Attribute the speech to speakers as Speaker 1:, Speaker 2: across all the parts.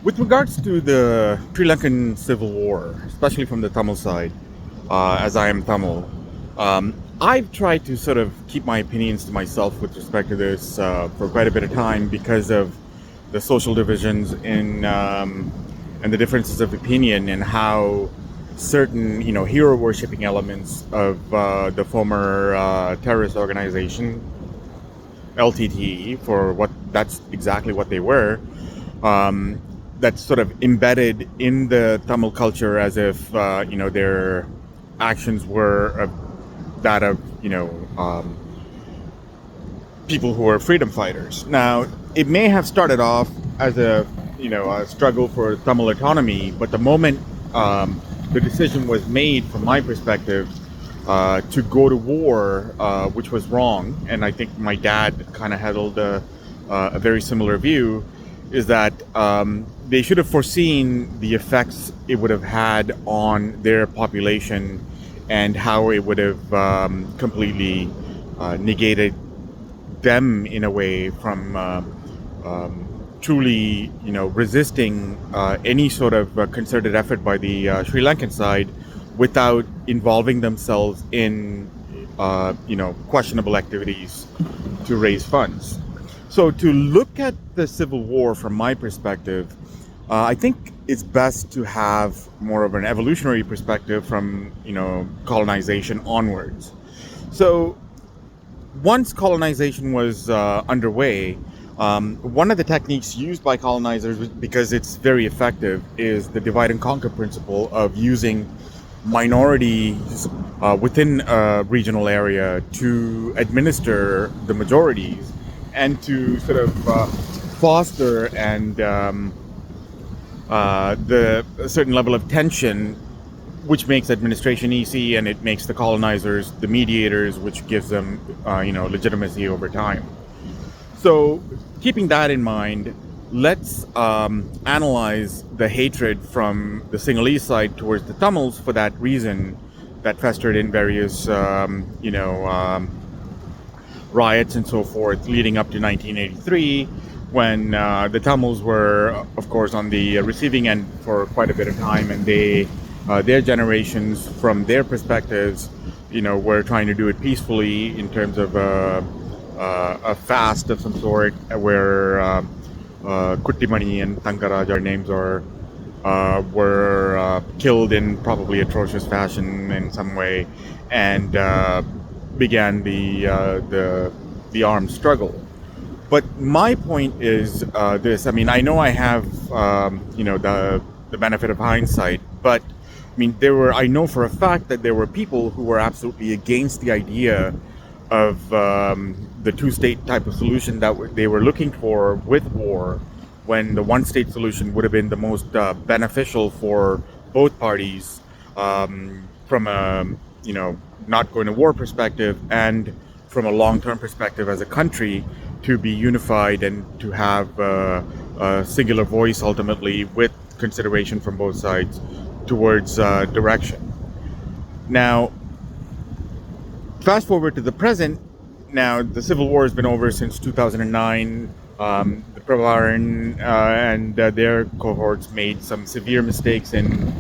Speaker 1: With regards to the Sri Lankan Civil War, especially from the Tamil side, as I am Tamil, I've tried to sort of keep my opinions to myself with respect to this for quite a bit of time because of the social divisions in and the differences of opinion and how certain hero worshipping elements of the former terrorist organization LTTE for what that's exactly what they were. Um, that's sort of embedded in the Tamil culture as if their actions were that of people who are freedom fighters. Now, it may have started off as a struggle for Tamil autonomy, but the moment the decision was made, from my perspective, to go to war, which was wrong, and I think my dad kind of held a very similar view, is that they should have foreseen the effects it would have had on their population and how it would have completely negated them in a way from truly, resisting any sort of concerted effort by the Sri Lankan side without involving themselves in, questionable activities to raise funds. So to look at the Civil War from my perspective, I think it's best to have more of an evolutionary perspective from, colonization onwards. So once colonization was underway, one of the techniques used by colonizers, because it's very effective, is the divide and conquer principle of using minorities within a regional area to administer the majorities and to sort of foster and a certain level of tension, which makes administration easy, and it makes the colonizers the mediators, which gives them legitimacy over time. So keeping that in mind, let's analyze the hatred from the Sinhalese side towards the Tamils for that reason that festered in various riots and so forth leading up to 1983, when the Tamils were, of course, on the receiving end for quite a bit of time, and their generations, from their perspectives, were trying to do it peacefully in terms of a fast of some sort, where Kuttimani and Tankaraj, our names are, were killed in probably atrocious fashion in some way, and began the armed struggle. But my point is this. I mean, I know I have the benefit of hindsight, but I mean, I know for a fact that there were people who were absolutely against the idea of the two-state type of solution that they were looking for with war, when the one-state solution would have been the most beneficial for both parties, from a not going to war perspective, and from a long-term perspective as a country, to be unified and to have a singular voice ultimately, with consideration from both sides towards direction. Now, fast forward to the present. Now, the Civil War has been over since 2009. The Pravaran and their cohorts made some severe mistakes in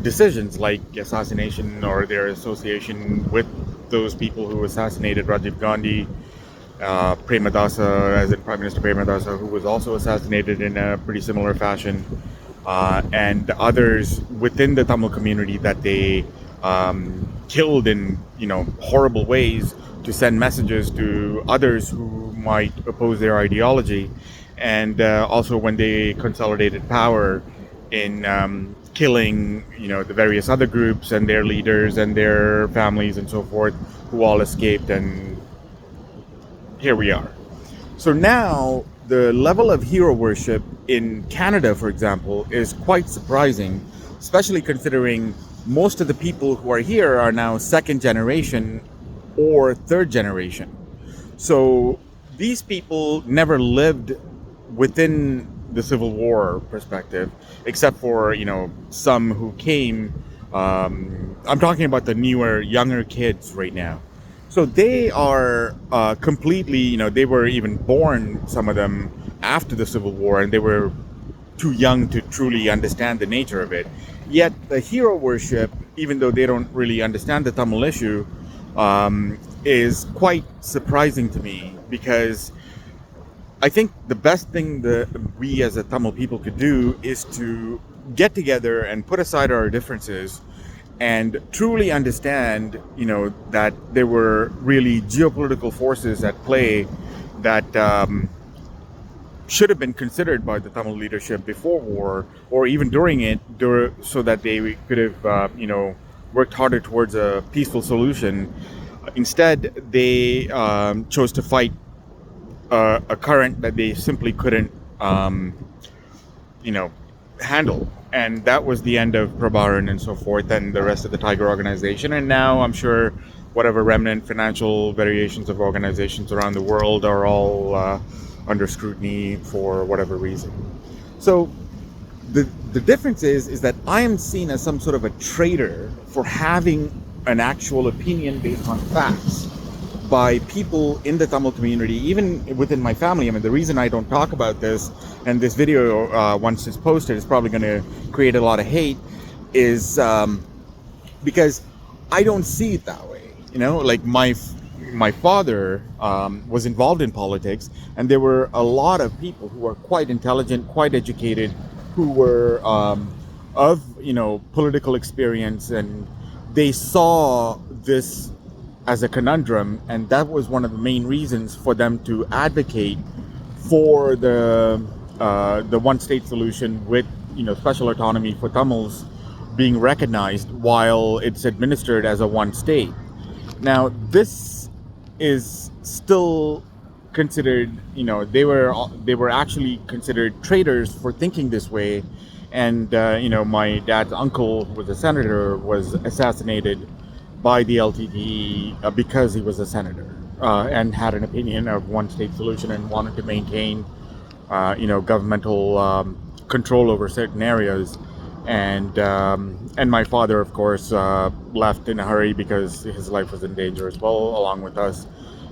Speaker 1: decisions like assassination, or their association with those people who assassinated Rajiv Gandhi, Premadasa, as in Prime Minister Premadasa, who was also assassinated in a pretty similar fashion, and others within the Tamil community that they killed in horrible ways to send messages to others who might oppose their ideology, and also when they consolidated power in killing the various other groups and their leaders and their families and so forth, who all escaped, and here we are. So now the level of hero worship in Canada, for example, is quite surprising, especially considering most of the people who are here are now second generation or third generation. So these people never lived within the Civil War perspective, except for some who came. I'm talking about the newer, younger kids right now. So they are completely, they were even born, some of them, after the Civil War, and they were too young to truly understand the nature of it. Yet the hero worship, even though they don't really understand the Tamil issue, is quite surprising to me, because I think the best thing that we as a Tamil people could do is to get together and put aside our differences and truly understand, that there were really geopolitical forces at play that should have been considered by the Tamil leadership before war or even during it, so that they could have, worked harder towards a peaceful solution. Instead, they chose to fight a current that they simply couldn't, you know, handle. And that was the end of Prabharan and so forth and the rest of the Tiger organization. And now I'm sure whatever remnant financial variations of organizations around the world are all under scrutiny for whatever reason. So the difference is that I am seen as some sort of a traitor for having an actual opinion based on facts by people in the Tamil community, even within my family. I mean, the reason I don't talk about this, and this video, once it's posted, is probably going to create a lot of hate, is because I don't see it that way. Like my father was involved in politics, and there were a lot of people who were quite intelligent, quite educated, who were of political experience, and they saw this as a conundrum, and that was one of the main reasons for them to advocate for the one-state solution with special autonomy for Tamils being recognized while it's administered as a one state. Now, this is still considered, they were actually considered traitors for thinking this way. And my dad's uncle, who was a senator, was assassinated by the LTTE because he was a senator and had an opinion of one-state solution and wanted to maintain, governmental control over certain areas. And my father, of course, left in a hurry because his life was in danger as well, along with us,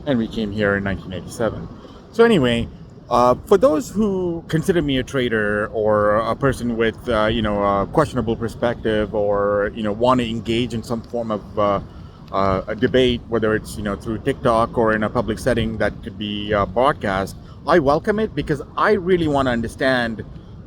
Speaker 1: and we came here in 1987. So anyway, for those who consider me a traitor or a person with, a questionable perspective, or, want to engage in some form of a debate, whether it's, through TikTok or in a public setting that could be broadcast, I welcome it, because I really want to understand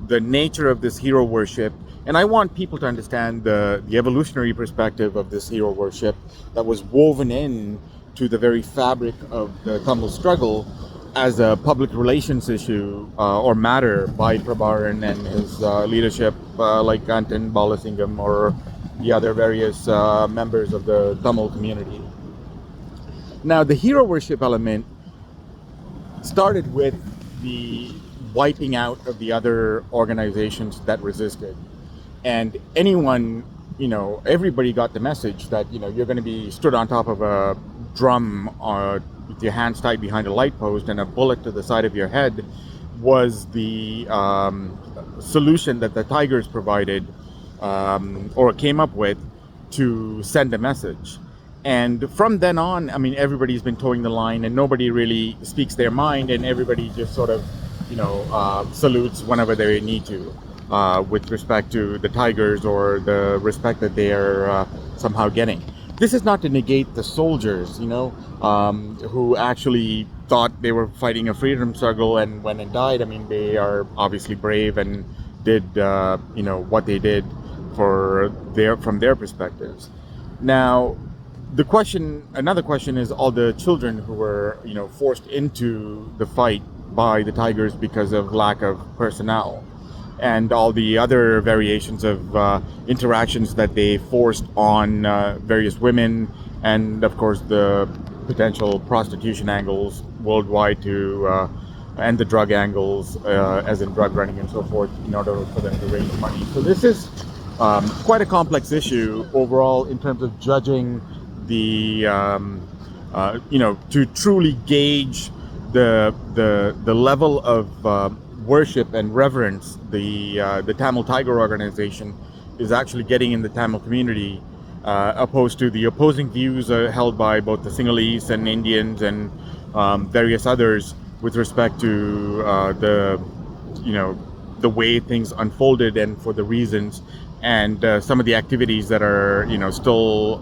Speaker 1: the nature of this hero worship. And I want people to understand the evolutionary perspective of this hero worship that was woven in to the very fabric of the Tamil struggle as a public relations issue or matter by Prabharan and his leadership, like Anton Balasingam or the other various members of the Tamil community. Now, the hero worship element started with the wiping out of the other organizations that resisted. And anyone, everybody got the message that, you're going to be stood on top of a drum with your hands tied behind a light post and a bullet to the side of your head was the solution that the Tigers provided or came up with to send a message. And from then on, I mean, everybody's been towing the line and nobody really speaks their mind, and everybody just sort of, salutes whenever they need to. With respect to the Tigers or the respect that they are somehow getting. This is not to negate the soldiers, who actually thought they were fighting a freedom struggle and went and died. I mean, they are obviously brave and did, what they did from their perspectives. Now, another question is all the children who were, forced into the fight by the Tigers because of lack of personnel, and all the other variations of interactions that they forced on various women, and of course the potential prostitution angles worldwide and the drug angles, as in drug running and so forth, in order for them to raise money. So this is quite a complex issue overall in terms of judging the, to truly gauge the level of worship and reverence the Tamil Tiger organization is actually getting in the Tamil community, opposed to the opposing views held by both the Sinhalese and Indians and various others with respect to you know, the way things unfolded and for the reasons and some of the activities that are, you know, still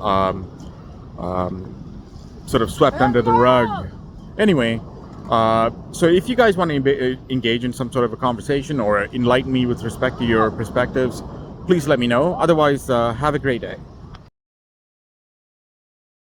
Speaker 1: sort of swept under the rug. Anyway, so if you guys want to engage in some sort of a conversation or enlighten me with respect to your perspectives, please let me know. Otherwise, have a great day.